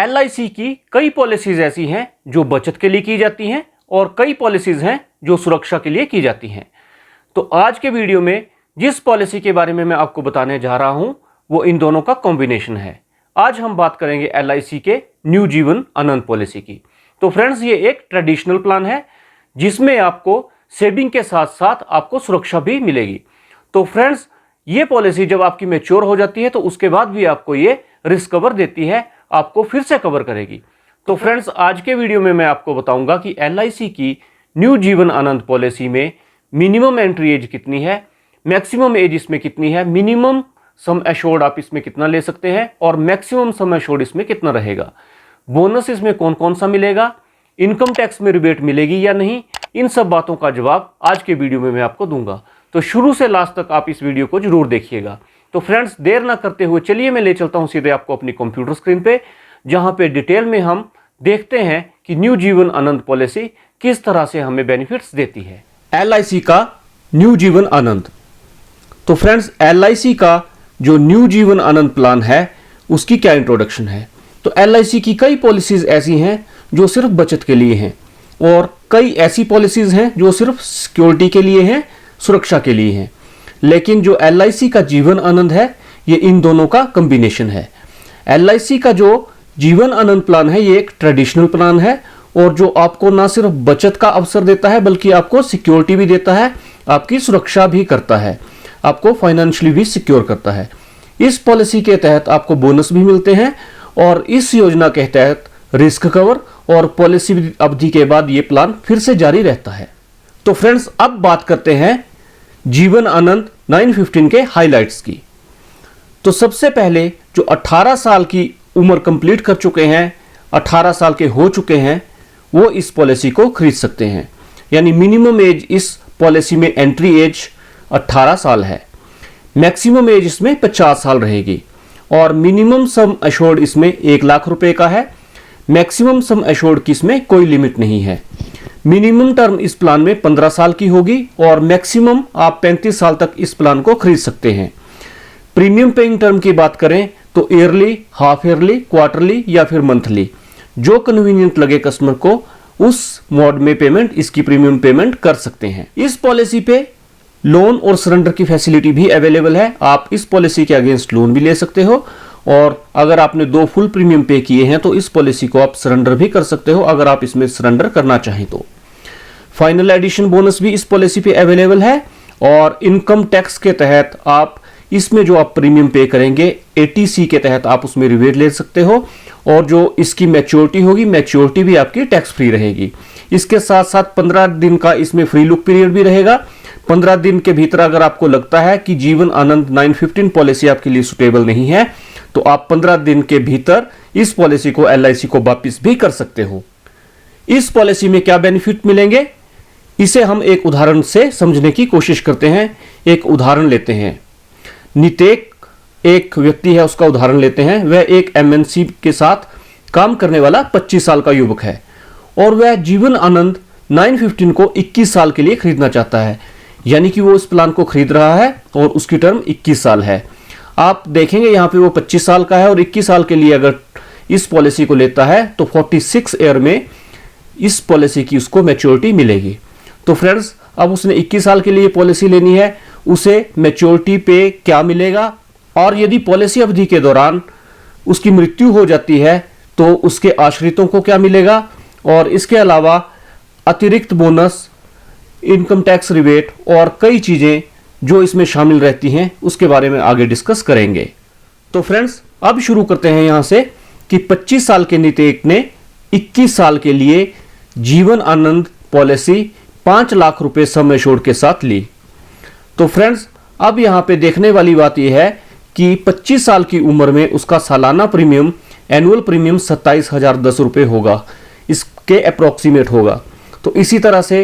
LIC की कई policies ऐसी हैं जो बचत के लिए की जाती हैं और कई पॉलिसीज हैं जो सुरक्षा के लिए की जाती हैं। तो आज के वीडियो में जिस पॉलिसी के बारे में मैं आपको बताने जा रहा हूं वो इन दोनों का कॉम्बिनेशन है। आज हम बात करेंगे LIC के न्यू जीवन आनंद पॉलिसी की। तो फ्रेंड्स, ये एक ट्रेडिशनल प्लान है जिसमें आपको सेविंग के साथ साथ आपको सुरक्षा भी मिलेगी। तो फ्रेंड्स, ये पॉलिसी जब आपकी मैच्योर हो जाती है तो उसके बाद भी आपको ये रिस्क कवर देती है, आपको फिर से कवर करेगी। तो फ्रेंड्स, आज के वीडियो में मैं आपको बताऊंगा कि LIC की न्यू जीवन आनंद पॉलिसी में मिनिमम एंट्री एज कितनी है, मैक्सिमम एज इसमें कितनी है, मिनिमम सम एश्योर्ड आप इसमें कितना ले सकते हैं और मैक्सिमम सम एश्योर्ड इसमें कितना रहेगा, बोनस इसमें कौन कौन सा मिलेगा, इनकम टैक्स में रिबेट मिलेगी या नहीं, इन सब बातों का जवाब आज के वीडियो में मैं आपको दूंगा। तो शुरू से लास्ट तक आप इस वीडियो को जरूर देखिएगा। तो फ्रेंड्स, देर ना करते हुए चलिए मैं ले चलता हूं सीधे आपको अपनी कंप्यूटर स्क्रीन पे, जहां पे डिटेल में हम देखते हैं कि न्यू जीवन आनंद पॉलिसी किस तरह से हमें बेनिफिट्स देती है। LIC का न्यू जीवन आनंद। तो फ्रेंड्स, LIC का जो न्यू जीवन आनंद प्लान है उसकी क्या इंट्रोडक्शन है। तो LIC की कई पॉलिसीज ऐसी हैं जो सिर्फ बचत के लिए हैं और कई ऐसी पॉलिसीज हैं जो सिर्फ सिक्योरिटी के लिए हैं, सुरक्षा के लिए हैं। लेकिन जो LIC का जीवन आनंद है ये इन दोनों का कॉम्बिनेशन है। LIC का जो जीवन आनंद प्लान है ये एक ट्रेडिशनल प्लान है और जो आपको ना सिर्फ बचत का अवसर देता है बल्कि आपको सिक्योरिटी भी देता है, आपकी सुरक्षा भी करता है, आपको फाइनेंशियली भी सिक्योर करता है। इस पॉलिसी के तहत आपको बोनस भी मिलते हैं और इस योजना के तहत रिस्क कवर और पॉलिसी अवधि के बाद ये प्लान फिर से जारी रहता है। तो फ्रेंड्स, अब बात करते हैं जीवन आनंद 915 के हाइलाइट्स की। तो सबसे पहले जो 18 साल की उम्र कंप्लीट कर चुके हैं, 18 साल के हो चुके हैं, वो इस पॉलिसी को खरीद सकते हैं। यानी मिनिमम एज इस पॉलिसी में एंट्री एज 18 साल है, मैक्सिमम एज इसमें 50 साल रहेगी और मिनिमम सम एश्योर्ड इसमें 1 लाख रुपए का है। मैक्सिमम सम एश्योर्ड की इसमें कोई लिमिट नहीं है। मिनिमम टर्म इस प्लान में 15 साल की होगी और मैक्सिमम आप 35 साल तक इस प्लान को खरीद सकते हैं। प्रीमियम पेइंग टर्म की बात करें तो ईयरली, हाफ ईयरली, क्वार्टरली या फिर मंथली, जो कन्वीनियंट लगे कस्टमर को उस मोड में पेमेंट, इसकी प्रीमियम पेमेंट कर सकते हैं। इस पॉलिसी पे लोन और सरेंडर की फैसिलिटी भी अवेलेबल है। आप इस पॉलिसी के अगेंस्ट लोन भी ले सकते हो और अगर आपने 2 फुल प्रीमियम पे किए हैं तो इस पॉलिसी को आप सरेंडर भी कर सकते हो अगर आप इसमें सरेंडर करना चाहें तो। फाइनल एडिशन बोनस भी इस पॉलिसी पे अवेलेबल है और इनकम टैक्स के तहत आप इसमें जो आप प्रीमियम पे करेंगे ATC के तहत आप उसमें रिबेट ले सकते हो और जो इसकी मैच्योरिटी होगी, मैच्योरिटी भी आपकी टैक्स फ्री रहेगी। इसके साथ साथ 15 दिन का इसमें फ्री लुक पीरियड भी रहेगा। 15 दिन के भीतर अगर आपको लगता है कि जीवन आनंद 915 पॉलिसी आपके लिए सुटेबल नहीं है तो आप 15 दिन के भीतर इस पॉलिसी को LIC को वापस भी कर सकते हो। इस पॉलिसी में क्या बेनिफिट मिलेंगे इसे हम एक उदाहरण से समझने की कोशिश करते हैं। एक उदाहरण लेते हैं। नितेक एक व्यक्ति है, उसका उदाहरण लेते हैं। वह एक MNC के साथ काम करने वाला 25 साल का युवक है और वह जीवन आनंद 915 को 21 साल के लिए खरीदना चाहता है। यानी कि वो इस प्लान को खरीद रहा है और उसकी टर्म 21 साल है। आप देखेंगे यहाँ पे वो 25 साल का है और 21 साल के लिए अगर इस पॉलिसी को लेता है तो 46 ईयर में इस पॉलिसी की उसको मैच्योरिटी मिलेगी। तो फ्रेंड्स, अब उसने 21 साल के लिए पॉलिसी लेनी है, उसे मैच्योरिटी पे क्या मिलेगा और यदि पॉलिसी अवधि के दौरान उसकी मृत्यु हो जाती है तो उसके आश्रितों को क्या मिलेगा और इसके अलावा अतिरिक्त बोनस, इनकम टैक्स रिबेट और कई चीजें जो इसमें शामिल रहती हैं उसके बारे में आगे डिस्कस करेंगे। तो फ्रेंड्स, अब शुरू करते हैं यहां से कि 25 साल के नितेक ने 21 साल के लिए जीवन आनंद पॉलिसी 5 लाख रुपए सम एश्योर्ड के साथ ली। तो फ्रेंड्स, अब यहां पे देखने वाली बात यह है कि 25 साल की उम्र में उसका सालाना प्रीमियम, एनुअल प्रीमियम 27,010 रुपए होगा, इसके अप्रोक्सीमेट होगा। तो इसी तरह से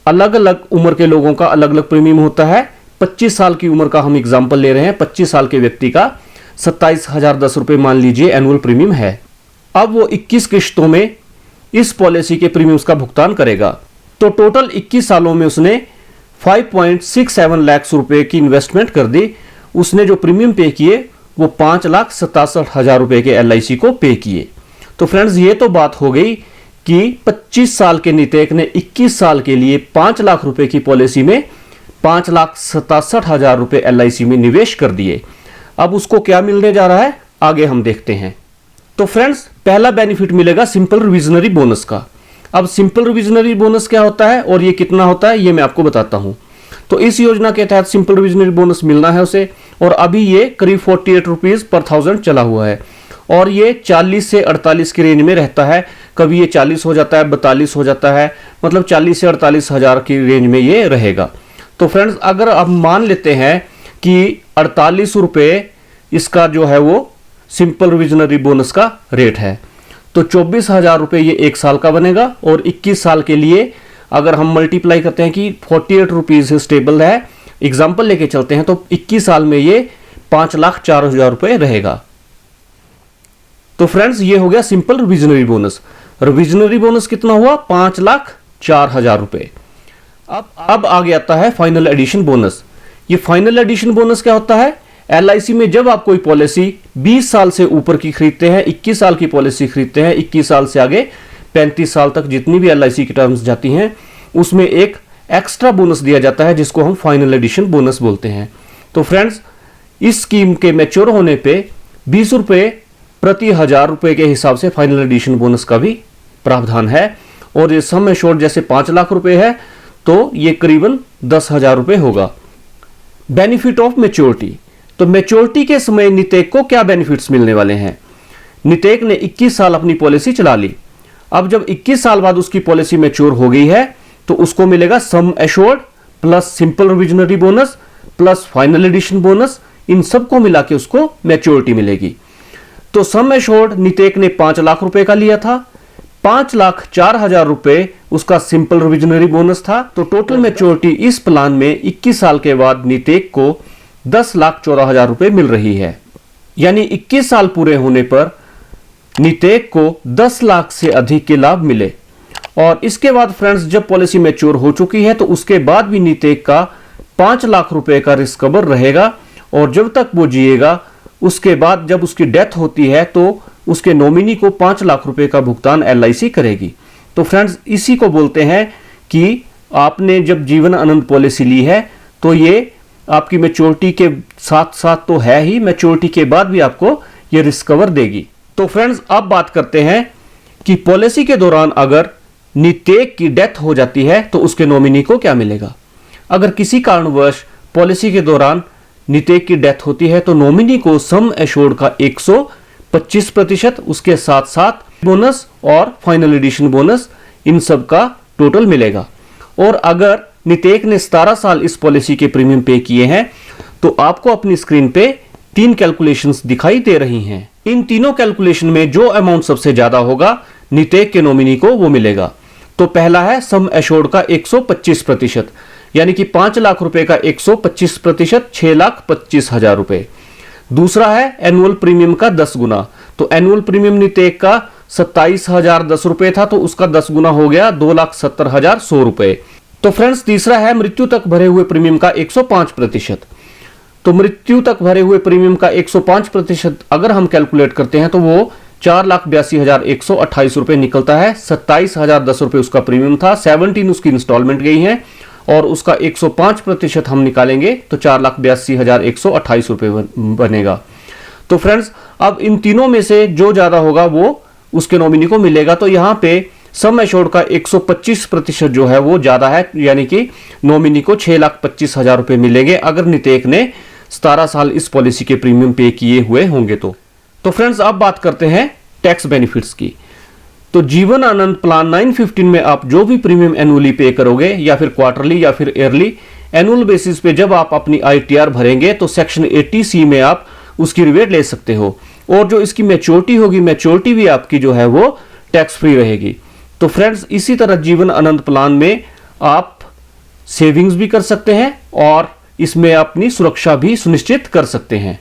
अलग अलग उम्र के लोगों का अलग अलग प्रीमियम होता है। 25 साल की उम्र का हम एग्जाम्पल ले रहे हैं। 25 साल के व्यक्ति का 27,010 रुपए मान लीजिए एनुअल प्रीमियम है। अब वो 21 किश्तों में इस पॉलिसी के प्रीमियम्स का भुगतान करेगा। तो टोटल 21 सालों में उसने 5.67 लाख रुपए की इन्वेस्टमेंट कर दी। उसने जो प्रीमियम पे किए वो 5,67,000 रुपए के LIC को पे किए तो फ्रेंड्स ये तो बात हो गई कि 25 साल के नितेक ने 21 साल के लिए 5 लाख रुपए की पॉलिसी में 5,67,000 रुपए LIC में निवेश कर दिए। अब उसको क्या मिलने जा रहा है आगे हम देखते हैं। तो फ्रेंड्स पहला बेनिफिट मिलेगा सिंपल रिविजनरी बोनस का। अब सिंपल रिविजनरी बोनस क्या होता है और ये कितना होता है ये मैं आपको बताता हूं। तो इस योजना के तहत सिंपल रिविजनरी बोनस मिलना है उसे, और अभी ये करीब 48 रुपीज पर 1000 चला हुआ है, और ये 40 से 48 की रेंज में रहता है। कभी ये 40 हो जाता है, 42 हो जाता है, मतलब 40 से 48 हजार की रेंज में ये रहेगा। तो फ्रेंड्स अगर आप मान लेते हैं कि 48 रुपये इसका जो है वो सिंपल रिविजनरी बोनस का रेट है, तो 24,000 रुपये ये 1 साल का बनेगा। और 21 साल के लिए अगर हम मल्टीप्लाई करते हैं कि 48 रुपीज स्टेबल है, एग्जाम्पल लेके चलते हैं, तो 21 साल में ये 5,04,000 रुपये रहेगा। तो फ्रेंड्स ये हो गया simple reversionary bonus. Revisionary bonus कितना हुआ 5,04,000 रुपये। अब आगे आता है फाइनल एडिशन बोनस। ये फाइनल एडिशन बोनस क्या होता है, LIC में जब आप कोई पॉलिसी 20 साल से ऊपर की खरीदते हैं, 21 साल की पॉलिसी खरीदते हैं, 21 साल से आगे 35 साल तक जितनी भी LIC की टर्म्स जाती हैं, उसमें एक एक्स्ट्रा बोनस दिया जाता है जिसको हम फाइनल एडिशन बोनस बोलते हैं। तो फ्रेंड्स इस स्कीम के मैच्योर होने पे 20 रुपये प्रति 1000 रुपये के हिसाब से फाइनल एडिशन बोनस का भी प्रावधान है। और ये सम एश्योर्ड जैसे 5 लाख रुपए है तो ये करीबन 10,000 रुपये होगा। Benefit of maturity. तो मैच्योरिटी के समय नितेक को क्या बेनिफिट्स मिलने वाले हैं। नितेक ने 21 साल अपनी पॉलिसी चला ली। अब जब 21 साल बाद उसकी पॉलिसी मैच्योर हो गई है तो उसको मिलेगा sum assured plus simple reversionary bonus plus final addition bonus, इन सबको मिला के उसको मैच्योरिटी मिलेगी। तो सम एश्योर्ड नितेक ने 5 लाख रुपए का लिया था, 5,04,000 रुपए उसका सिंपल रिविजनरी बोनस था। तो टोटल मैच्योरिटी इस प्लान में 21 साल के बाद नितेक को 10,14,000 रुपए मिल रही है। यानी 21 साल पूरे होने पर नितेक को 10 लाख से अधिक के लाभ मिले। और इसके बाद फ्रेंड्स जब पॉलिसी मैच्योर हो चुकी है तो उसके बाद भी नितेक का 5 लाख रुपए का रिस्क कवर रहेगा, और जब तक वो जिएगा उसके बाद जब उसकी डेथ होती है तो उसके नॉमिनी को 5 लाख रुपए का भुगतान LIC करेगी। तो फ्रेंड्स इसी को बोलते हैं कि आपने जब जीवन आनंद पॉलिसी ली है तो ये आपकी मैच्योरिटी के साथ साथ तो है ही, मैच्योरिटी के बाद भी आपको ये रिस्क कवर देगी। तो फ्रेंड्स अब बात करते हैं कि पॉलिसी के दौरान अगर नितेक की डेथ हो जाती है तो उसके नॉमिनी को क्या मिलेगा। अगर किसी कारणवश पॉलिसी के दौरान नितेक की डेथ होती है तो नॉमिनी को सम एश्योर्ड का 125%, उसके साथ साथ बोनस और फाइनल एडिशन बोनस, इन सब का टोटल मिलेगा। और अगर नितेक ने 17 साल इस पॉलिसी के प्रीमियम पे किए हैं तो आपको अपनी स्क्रीन पे 3 कैलकुलेशंस दिखाई दे रही हैं। इन तीनों कैलकुलेशन में जो अमाउंट सबसे ज्यादा होगा नितेक के नॉमिनी को वो मिलेगा। तो पहला है सम एश्योर्ड का 125%, यानी कि 5 लाख रुपए का 125%, 6,25,000 रुपए। दूसरा है एनुअल प्रीमियम का 10 गुना। तो एनुअल प्रीमियम नितेक का 27,010 रुपए था तो उसका 10 गुना हो गया 2,70,100 रुपए। तो फ्रेंड्स तीसरा है मृत्यु तक भरे हुए प्रीमियम का 105%। तो मृत्यु तक भरे हुए प्रीमियम का 105% अगर हम कैलकुलेट करते हैं तो वो 4,82,128 रुपए निकलता है। 27,010 रुपए उसका प्रीमियम था, 17 उसकी इंस्टॉलमेंट गई है, और उसका 105% हम निकालेंगे तो 4,82,128 रुपए बनेगा। तो फ्रेंड्स अब इन तीनों में से जो ज्यादा होगा वो उसके नॉमिनी को मिलेगा। तो यहां पे सम एश्योर्ड का 125% जो है वो ज्यादा है, यानी कि नॉमिनी को 6,25,000 रुपए मिलेंगे अगर नितेक ने 17 साल इस पॉलिसी के प्रीमियम पे किए हुए होंगे। तो फ्रेंड्स अब बात करते हैं टैक्स बेनिफिट्स की। तो जीवन आनंद प्लान 915 में आप जो भी प्रीमियम एनुअली पे करोगे या फिर क्वार्टरली या फिर ईयरली, एनुअल बेसिस पे जब आप अपनी ITR भरेंगे तो सेक्शन 80C में आप उसकी रिबेट ले सकते हो, और जो इसकी मैच्योरिटी होगी, मैच्योरिटी भी आपकी जो है वो टैक्स फ्री रहेगी। तो फ्रेंड्स इसी तरह जीवन आनंद प्लान में आप सेविंग्स भी कर सकते हैं और इसमें अपनी सुरक्षा भी सुनिश्चित कर सकते हैं।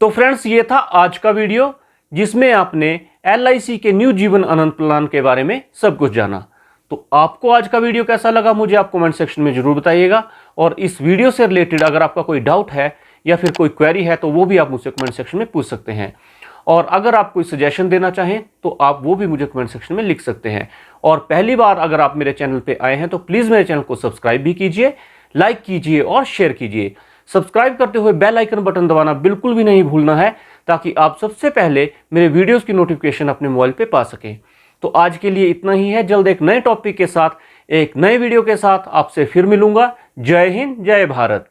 तो फ्रेंड्स ये था आज का वीडियो जिसमें आपने LIC के न्यू जीवन आनंद प्लान के बारे में सब कुछ जाना। तो आपको आज का वीडियो कैसा लगा मुझे आप कमेंट सेक्शन में जरूर बताइएगा, और इस वीडियो से रिलेटेड अगर आपका कोई डाउट है या फिर कोई क्वेरी है तो वो भी आप मुझसे कमेंट सेक्शन में पूछ सकते हैं। और अगर आप कोई सजेशन देना चाहें तो आप वो भी मुझे कमेंट सेक्शन में लिख सकते हैं। और पहली बार अगर आप मेरे चैनल पे आए हैं तो प्लीज़ मेरे चैनल को सब्सक्राइब भी कीजिए, लाइक कीजिए और शेयर कीजिए। सब्सक्राइब करते हुए बेल आइकन बटन दबाना बिल्कुल भी नहीं भूलना है, ताकि आप सबसे पहले मेरे वीडियोस की नोटिफिकेशन अपने मोबाइल पे पा सकें। तो आज के लिए इतना ही है। जल्द एक नए टॉपिक के साथ, एक नए वीडियो के साथ आपसे फिर मिलूंगा। जय हिंद, जय भारत।